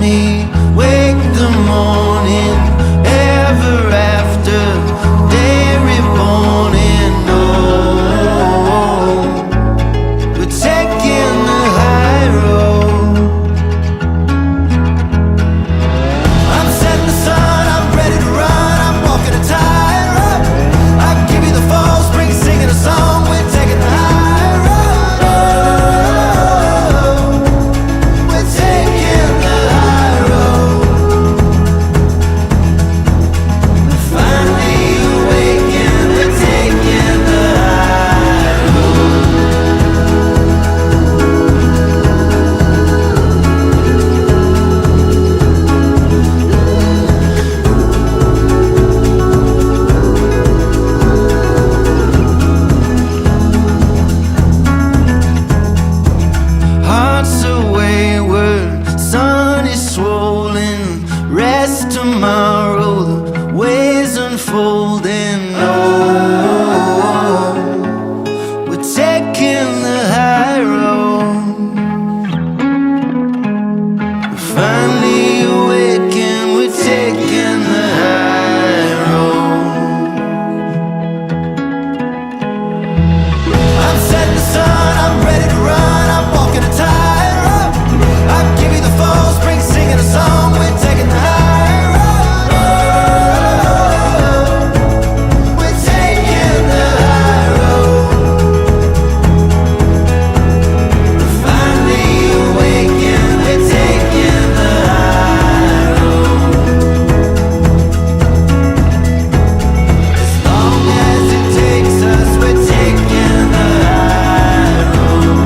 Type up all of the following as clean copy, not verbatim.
me wake the morning ever after, day reborn in. Oh, we're taking the high road. I'm setting the sun, I'm ready to run, I'm walking a tightrope. I give you the fall, spring singing a song, we're taking the high road. We're taking the high road. We're finally awakened, we're taking the high road. Hearts are wayward, sun is swollen. Rest tomorrow, the ways unfolding. Oh, we're taking the high road. We're finally awakened, we're taking the high road. I'm setting the sun, I'm ready to run, I'm walking a tightrope. I give you the fall, spring singing a song, we're taking the high road. We're taking the high road. We're finally awakened, we're taking the high road. As long as it takes us, we're taking the high road.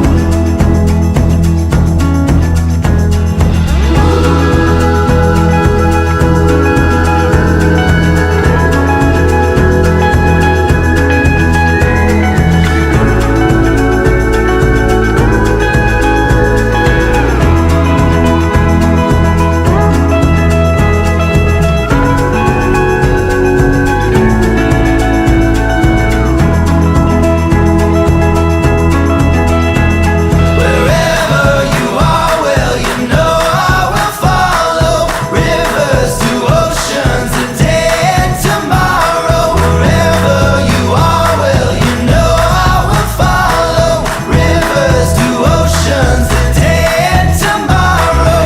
Wherever you are, well, you know I will follow. Rivers to oceans, a day and tomorrow. Wherever you are, well, you know I will follow. Rivers to oceans, a day and tomorrow.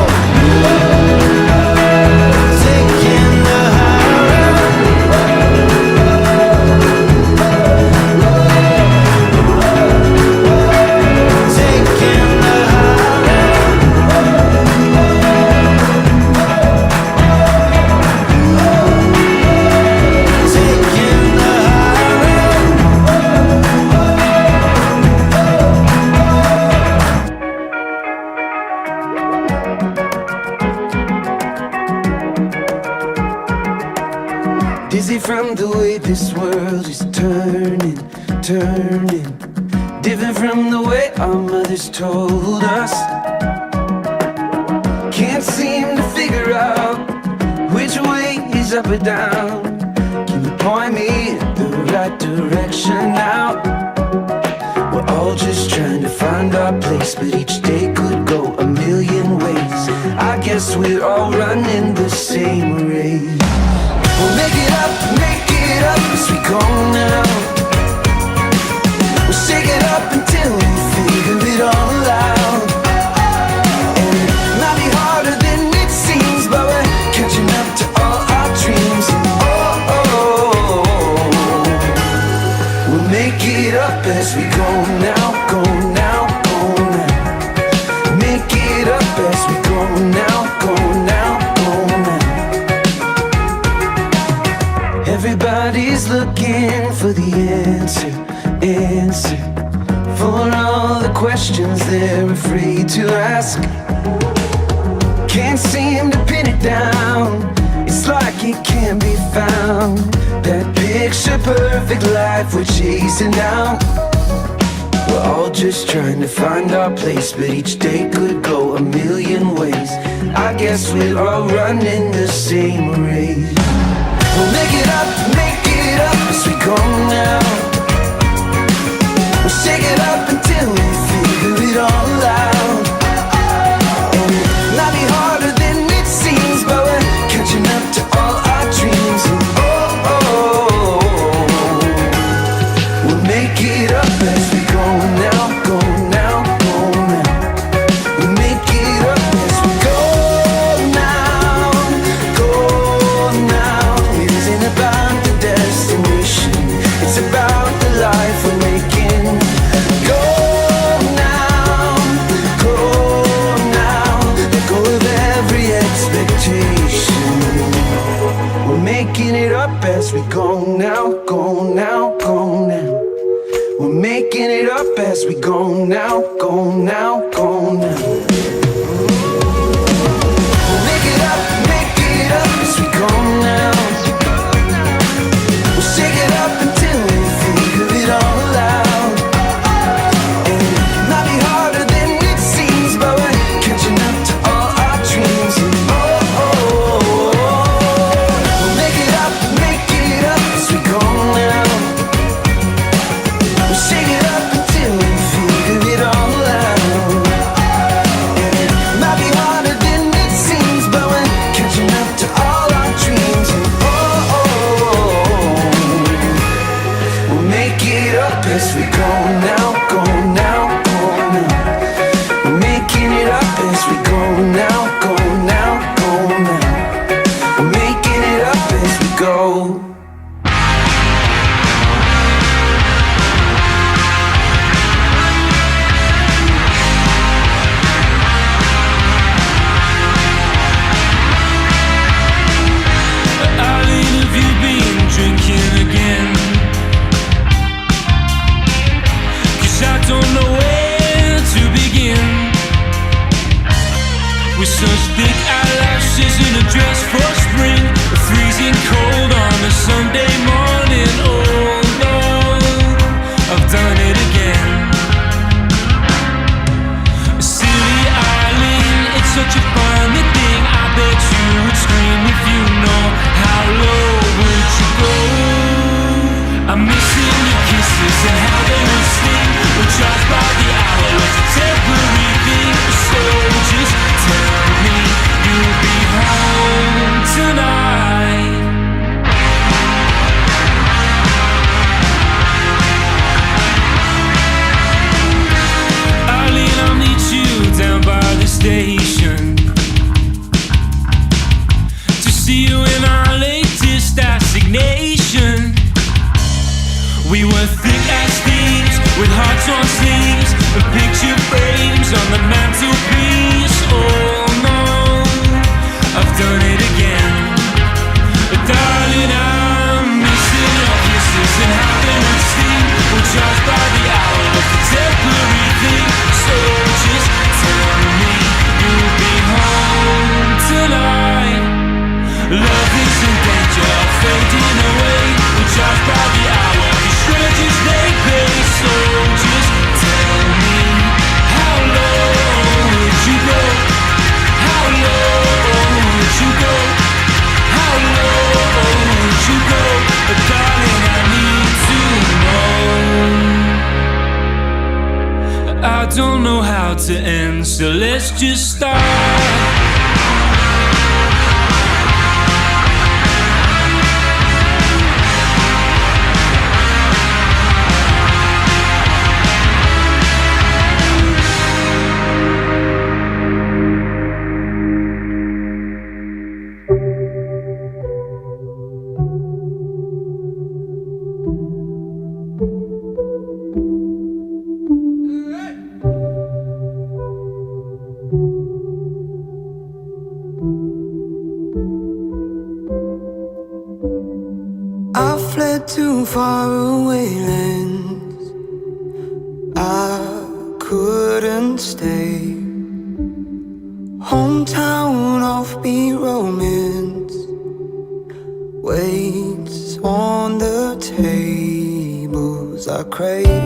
Taking the high road. Taking the high road. Taking the high road. Dizzy from the way this world is turning, turning. Different from the way our mothers told us. Can't seem to figure out which way is up or down. Can you point me in the right direction now? We're all just trying to find our place, but each day could go a million ways. I guess we're all running the same race. We'll make it up as we go now. We'll shake it up until we figure it all out. And it might be harder than it seems, but we're catching up to all our dreams. And we'll make it up as we go now, go now, go now. Make it up as we go now, go now, go now. Everybody's looking for the answer for all the questions they're afraid to ask. Can't seem to pin it down, it's like it can't be found. That picture perfect life we're chasing down. We're all just trying to find our place, but each day could go a million ways. I guess we're all running the same race. We'll make it up as we go now. We'll shake it up until we figure it all out. And it might be harder than it now, go now. We'll make it up as we go now. We'll shake it up until we figure it all out. And it might be harder than it seems, but we're catching up to all our dreams. And we'll make it up as we go now. We'll shake it up until we figure it all out. And it might be harder than it seems, but we're catching up to all our dreams. And we'll make it up as we go now, go now, go now. We're making it up as we go now, go now, go now. We're making it up as we go. Eileen, have you been drinking again? 'Cause I don't know where to begin. With such big eyelashes in a dress for spring, a freezing cold on a Sunday morning. Oh no, I've done it again. Silly Eileen, it's such a funny thing. I bet you would scream if you know how low would you go. I'm missing your kisses and how they would sting. We're charged by the hour, it's a temporary thing. So just tell me you'll be home tonight. Eileen, I'll meet you down by the station to see you in our latest assignation. We were thick as thieves with hearts on sleeves and picture frames on the mantelpiece. Oh no, I've done it again. But darling, I'm missing your kisses and how they would sting. We're charged by the hour, it's a temporary thing. So just tell me you'll be home tonight. Love is in danger of fading away. We're charged by the hour, the strangers they pay. So just tell me, how low would you go? How low would you go? How low would you go? But darling, I need to know. I don't know how to end, so let's just start. I fled to far away lands. I couldn't stay. Hometown offbeat romance waits on the tables I crave.